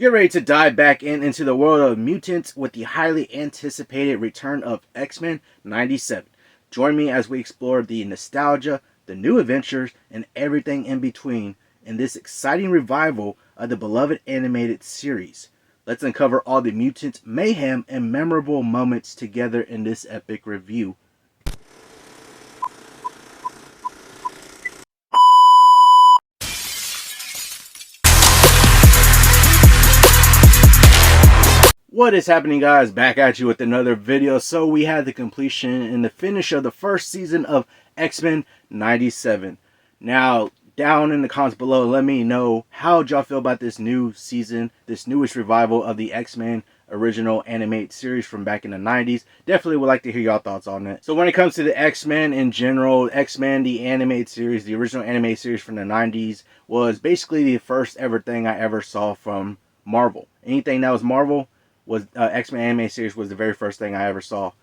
Get ready to dive back into the world of mutants with the highly anticipated return of X-Men 97. Join me as we explore the nostalgia, the new adventures, and everything in between in this exciting revival of the beloved animated series. Let's uncover all the mutant mayhem and memorable moments together in this epic review. What is happening, guys? Back at you with another video. So we had the completion and the finish of the first season of X-Men 97. Now, down in the comments below, let me know how y'all feel about this new season, this newest revival of the X-Men original animated series from back in the 90s. Definitely would like to hear y'all thoughts on it. So when it comes to the X-Men in general, X-Men, the animated series, the original animated series from the 90s, was basically the first ever thing I ever saw from Marvel. Anything that was Marvel was X-Men anime series was the very first thing I ever saw.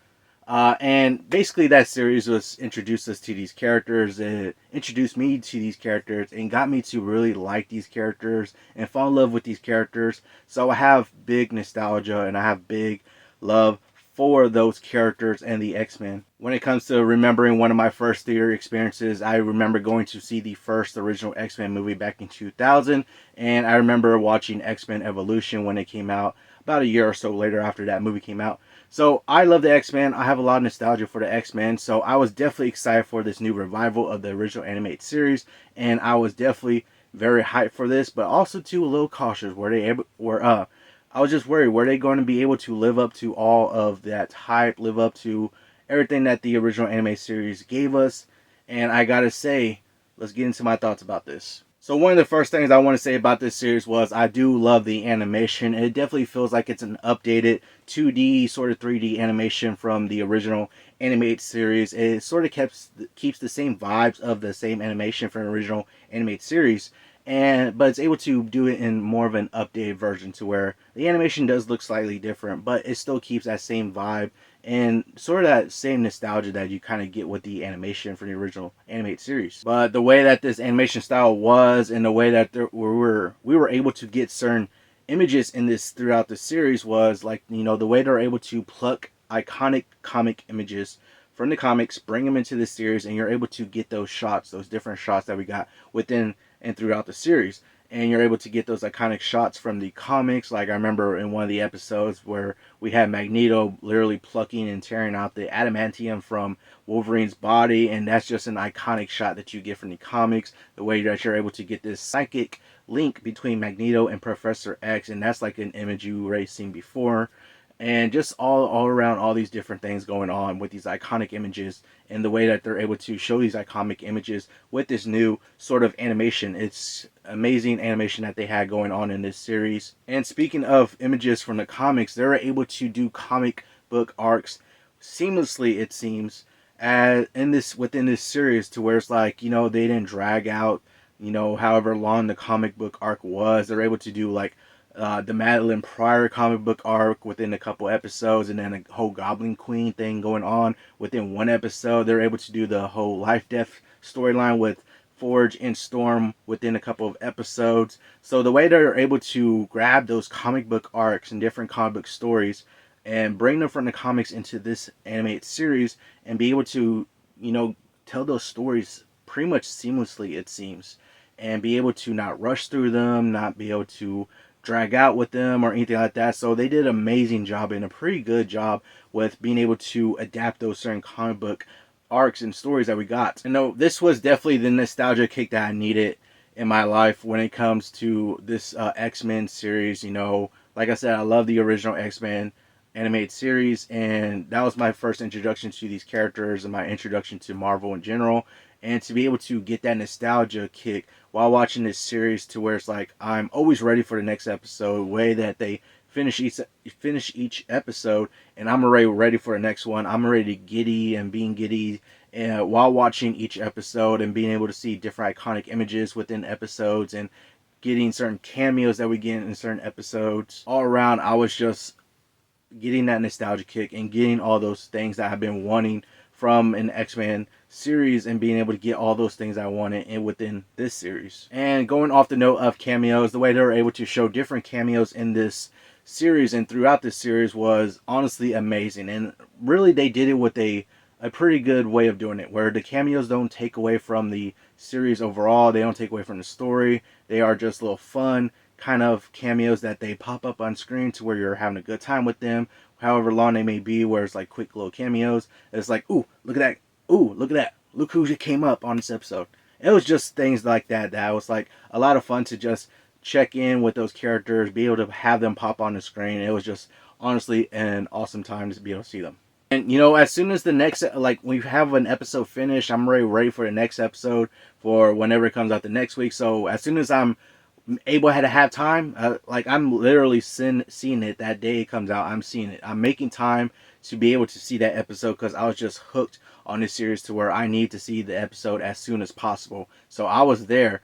And basically that series was introduced us to these characters. It introduced me to these characters and got me to really like these characters and fall in love with these characters. So I have big nostalgia and I have big love for those characters and the X-Men. When it comes to remembering one of my first theater experiences, I remember going to see the first original X-Men movie back in 2000, and I remember watching X-Men Evolution when it came out about a year or so later after that movie came out. So I love the X-Men. I have a lot of nostalgia for the X-Men, so I was definitely excited for this new revival of the original animated series, and I was definitely very hyped for this, but also too a little cautious. I was just worried, were they going to be able to live up to all of that hype, live up to everything that the original anime series gave us? And I gotta say, let's get into my thoughts about this. So one of the first things I want to say about this series was I do love the animation. It definitely feels like it's an updated 2D, sort of 3D animation from the original animated series. It sort of keeps the same vibes of the same animation from the original animated series, but it's able to do it in more of an updated version to where the animation does look slightly different, but it still keeps that same vibe and sort of that same nostalgia that you kind of get with the animation from the original animated series. But the way that this animation style was, and the way that we were able to get certain images in this throughout the series was like, you know, the way they're able to pluck iconic comic images from the comics, bring them into the series, and you're able to get those shots, those different shots that we got within and throughout the series. And you're able to get those iconic shots from the comics. Like I remember in one of the episodes where we had Magneto literally plucking and tearing out the adamantium from Wolverine's body, and that's just an iconic shot that you get from the comics. The way that you're able to get this psychic link between Magneto and Professor X, and that's like an image you already seen before. And just all around, all these different things going on with these iconic images, and the way that they're able to show these iconic images with this new sort of animation. It's amazing animation that they had going on in this series. And speaking of images from the comics, they're able to do comic book arcs seamlessly, it seems, within this series, to where it's like, you know, they didn't drag out, you know, however long the comic book arc was. They're able to do like the Madeline Pryor comic book arc within a couple episodes, and then a whole Goblin Queen thing going on within one episode. They're able to do the whole life death storyline with Forge and Storm within a couple of episodes. So the way they're able to grab those comic book arcs and different comic book stories and bring them from the comics into this animated series and be able to, you know, tell those stories pretty much seamlessly, it seems, and be able to not rush through them, not be able to drag out with them or anything like that. So they did an amazing job and a pretty good job with being able to adapt those certain comic book arcs and stories that we got. And no, this was definitely the nostalgia kick that I needed in my life when it comes to this X-Men series. You know, like I said, I love the original X-Men animated series, and that was my first introduction to these characters and my introduction to Marvel in general. And to be able to get that nostalgia kick while watching this series, to where it's like I'm always ready for the next episode, way that they finish each episode, and I'm already ready for the next one. I'm already giddy and being giddy while watching each episode, and being able to see different iconic images within episodes and getting certain cameos that we get in certain episodes. All around, I was just getting that nostalgia kick and getting all those things that I've been wanting from an X-Men series and being able to get all those things I wanted in within this series. And going off the note of cameos, the way they were able to show different cameos in this series and throughout this series was honestly amazing. And really they did it with a pretty good way of doing it, where the cameos don't take away from the series overall. They don't take away from the story. They are just little fun kind of cameos that they pop up on screen to where you're having a good time with them, however long they may be, where it's like quick little cameos. It's like, ooh, look at that. Ooh, look at that. Look who just came up on this episode. It was just things like that that was like a lot of fun to just check in with those characters, be able to have them pop on the screen. It was just honestly an awesome time to be able to see them. And, you know, as soon as the next, like, we have an episode finished, I'm ready for the next episode for whenever it comes out the next week. So as soon as I'm able to have time, like, I'm literally seeing it that day it comes out. I'm seeing it. I'm making time to be able to see that episode because I was just hooked on this series to where I need to see the episode as soon as possible. So I was there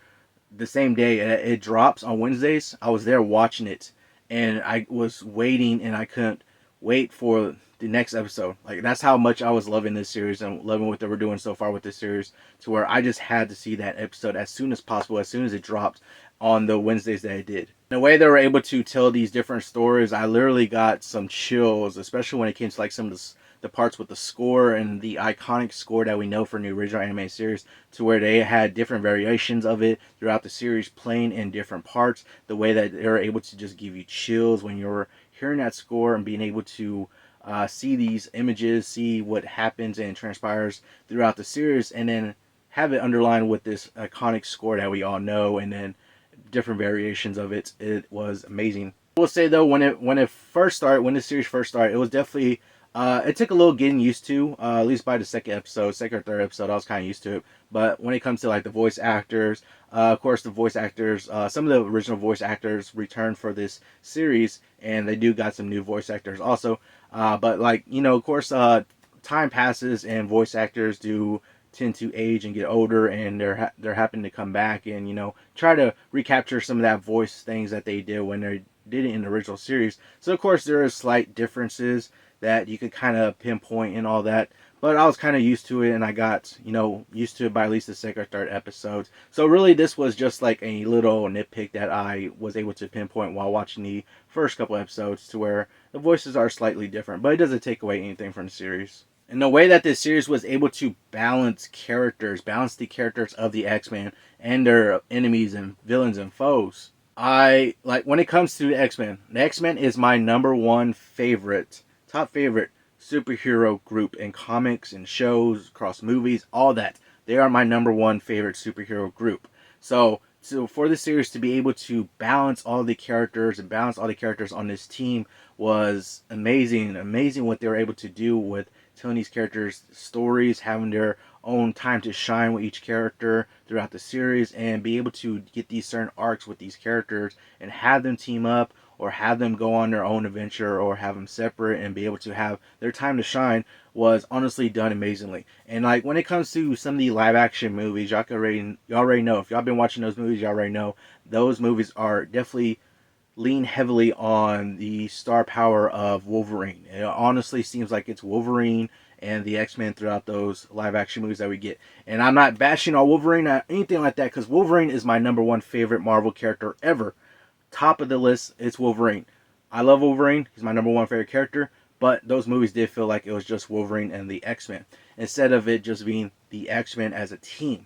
the same day it drops on Wednesdays. I was there watching it, and I was waiting, and I couldn't wait for the next episode. Like, that's how much I was loving this series and loving what they were doing so far with this series, to where I just had to see that episode as soon as possible, as soon as it dropped on the Wednesdays that it did. The way they were able to tell these different stories, I literally got some chills, especially when it came to like some of the parts with the score and the iconic score that we know from the original anime series, to where they had different variations of it throughout the series playing in different parts. The way that they were able to just give you chills when you're hearing that score and being able to see these images, see what happens and transpires throughout the series, and then have it underlined with this iconic score that we all know, and then different variations of it. It was amazing. I will say though, when the series first started, it was definitely it took a little getting used to, at least by the second or third episode, I was kind of used to it. But when it comes to like the voice actors, of course the voice actors, some of the original voice actors returned for this series, and they do got some new voice actors also. But like, you know, of course, time passes and voice actors do tend to age and get older, and they're happy to come back and, you know, try to recapture some of that voice things that they did when they did it in the original series. So of course there is slight differences that you could kind of pinpoint and all that, but I was kind of used to it, and I got, you know, used to it by at least the second or third episodes. So really this was just like a little nitpick that I was able to pinpoint while watching the first couple episodes, to where the voices are slightly different, but it doesn't take away anything from the series. And the way that this series was able to balance the characters of the X-Men and their enemies and villains and foes. I like, when it comes to the X-Men is my number one top favorite superhero group in comics and shows, across movies, all that. They are my number one favorite superhero group. So for the series to be able to balance all the characters on this team was amazing. Amazing what they were able to do with telling these characters stories, having their own time to shine with each character throughout the series, and be able to get these certain arcs with these characters and have them team up, or have them go on their own adventure, or have them separate and be able to have their time to shine, was honestly done amazingly. And like, when it comes to some of the live action movies, y'all already know, if y'all been watching those movies, y'all already know those movies are definitely lean heavily on the star power of Wolverine. It honestly seems like it's Wolverine and the X-Men throughout those live action movies that we get. And I'm not bashing on Wolverine or anything like that, because Wolverine is my number one favorite Marvel character ever. Top of the list, it's Wolverine. I love Wolverine. He's my number one favorite character. But those movies did feel like it was just Wolverine and the X-Men, instead of it just being the X-Men as a team.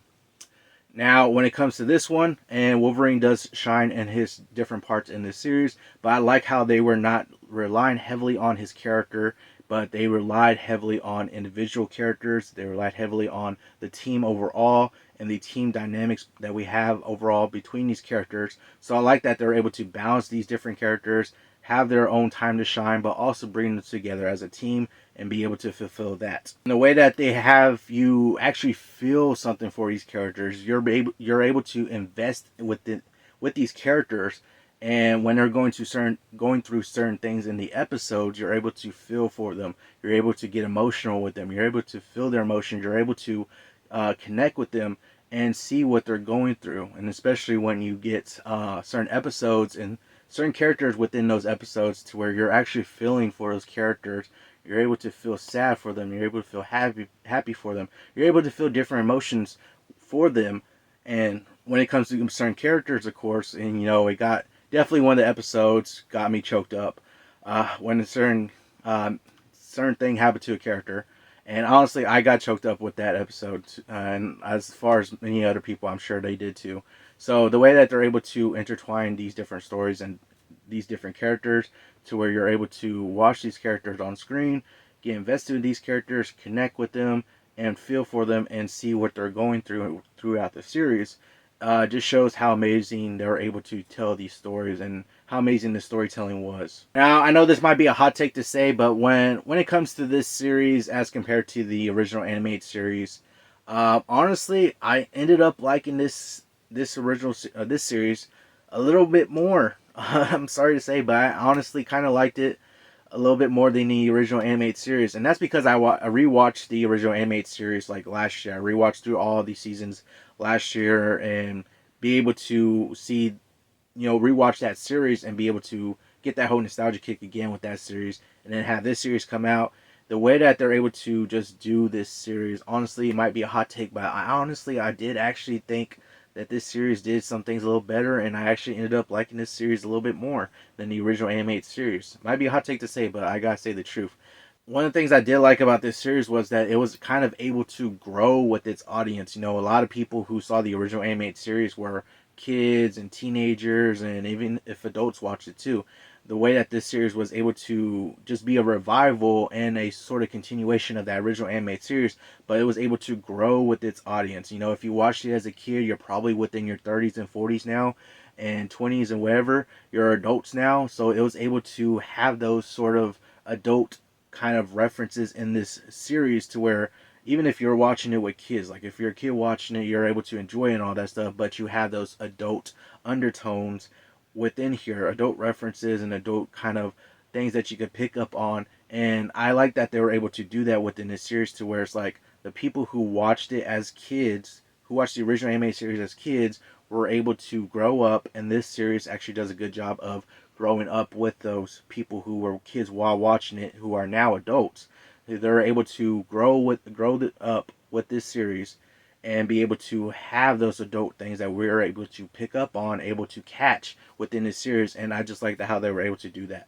Now, when it comes to this one, and Wolverine does shine in his different parts in this series, but I like how they were not relying heavily on his character, but they relied heavily on individual characters. They relied heavily on the team overall and the team dynamics that we have overall between these characters. So I like that they're able to balance these different characters, have their own time to shine, but also bring them together as a team and be able to fulfill that. And the way that they have you actually feel something for these characters, you're able to invest with these characters, and when they're going through certain things in the episodes, you're able to feel for them. You're able to get emotional with them. You're able to feel their emotions. You're able to connect with them and see what they're going through. And especially when you get certain episodes and certain characters within those episodes to where you're actually feeling for those characters. You're able to feel sad for them. You're able to feel happy for them. You're able to feel different emotions for them. And when it comes to certain characters, of course, and it got definitely one of the episodes got me choked up when a certain thing happened to a character. And honestly, I got choked up with that episode, and as far as many other people, I'm sure they did too. So the way that they're able to intertwine these different stories and these different characters to where you're able to watch these characters on screen, get invested in these characters, connect with them, and feel for them and see what they're going through throughout the series, just shows how amazing they were able to tell these stories and how amazing the storytelling was. Now, I know this might be a hot take to say, but when it comes to this series as compared to the original animated series, honestly, I ended up liking this series a little bit more. I'm sorry to say, but I honestly kind of liked it a little bit more than the original animated series, and that's because I rewatched the original animated series like last year. I rewatched through all the seasons last year and be able to see, rewatch that series and be able to get that whole nostalgia kick again with that series, and then have this series come out. The way that they're able to just do this series, honestly, it might be a hot take, but I did actually think that this series did some things a little better, and I actually ended up liking this series a little bit more than the original animated series. Might be a hot take to say, but I gotta say the truth. One of the things I did like about this series was that it was kind of able to grow with its audience. A lot of people who saw the original animated series were kids and teenagers, and even if adults watched it too. The way that this series was able to just be a revival and a sort of continuation of that original animated series, but it was able to grow with its audience. If you watched it as a kid, you're probably within your 30s and 40s now, and 20s and whatever. You're adults now, so it was able to have those sort of adult kind of references in this series to where even if you're watching it with kids, like if you're a kid watching it, you're able to enjoy it and all that stuff, but you have those adult undertones within here, adult references and adult kind of things that you could pick up on. And I like that they were able to do that within this series to where it's like the people who watched it as kids, who watched the original anime series as kids, were able to grow up, and this series actually does a good job of growing up with those people who were kids while watching it, who are now adults. They're able to grow up with this series and be able to have those adult things that we're able to pick up on, able to catch within this series, and I just like how they were able to do that.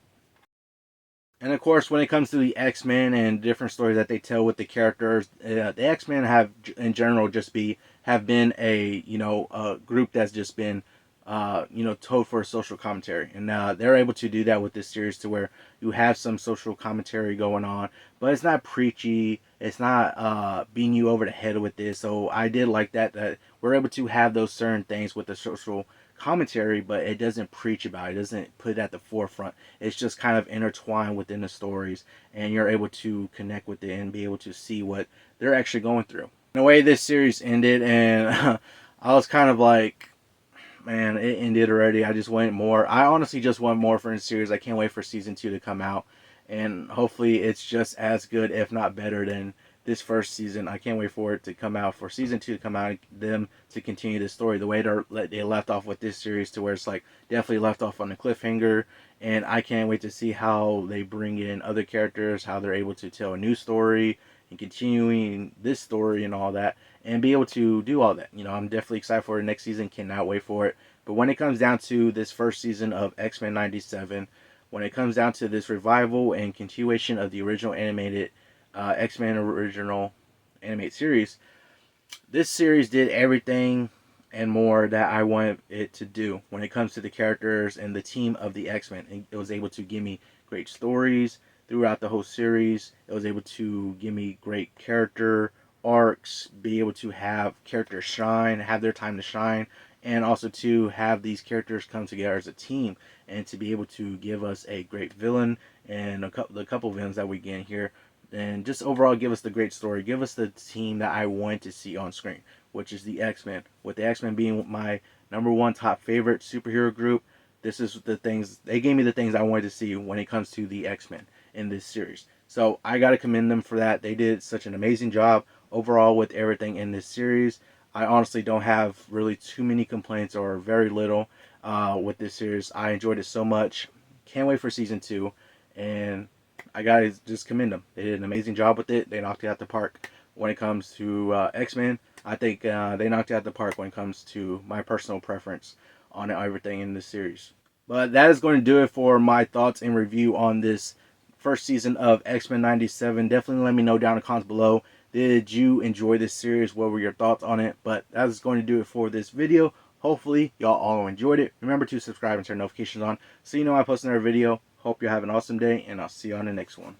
And of course, when it comes to the X-Men and different stories that they tell with the characters, the X-Men have, in general, have been a group that's just been told for a social commentary, and they're able to do that with this series to where you have some social commentary going on, but it's not preachy. It's not beating you over the head with this. So I did like that we're able to have those certain things with the social commentary, but it doesn't preach about it. It doesn't put it at the forefront. It's just kind of intertwined within the stories, and you're able to connect with it and be able to see what they're actually going through. In a way, this series ended, and I was kind of like, man, it ended already. I just want more. I honestly just want more for the series. I can't wait for season 2 to come out, and hopefully it's just as good, if not better, than this first season. I can't wait for it to come out, for season 2 to come out, them to continue the story the way they left off with this series, to where it's like definitely left off on a cliffhanger. And I can't wait to see how they bring in other characters, how they're able to tell a new story and continuing this story and all that, and be able to do all that. I'm definitely excited for the next season. Cannot wait for it. But when it comes down to this first season of X-Men 97, when it comes down to this revival and continuation of the original animated X-Men original animated series, this series did everything and more that I wanted it to do when it comes to the characters and the team of the X-Men. It was able to give me great stories throughout the whole series. It was able to give me great character arcs, be able to have characters shine, have their time to shine, and also to have these characters come together as a team, and to be able to give us a great villain and the couple villains that we get here, and just overall give us the great story, give us the team that I want to see on screen, which is the X-Men. With the X-Men being my number one top favorite superhero group, this is the things they gave me, the things I wanted to see when it comes to the X-Men in this series. So I gotta commend them for that. They did such an amazing job overall with everything in this series. I honestly don't have really too many complaints, or very little, with this series. I enjoyed it so much. Can't wait for season 2. And I gotta just commend them. They did an amazing job with it. They knocked it out the park when it comes to X-Men. I think they knocked it out the park when it comes to my personal preference on everything in this series. But that is going to do it for my thoughts and review on this first season of X-Men 97. Definitely let me know down in the comments below. Did you enjoy this series? What were your thoughts on it? But that is going to do it for this video. Hopefully y'all all enjoyed it. Remember to subscribe and turn notifications on so you know I post another video. Hope you have an awesome day, and I'll see you on the next one.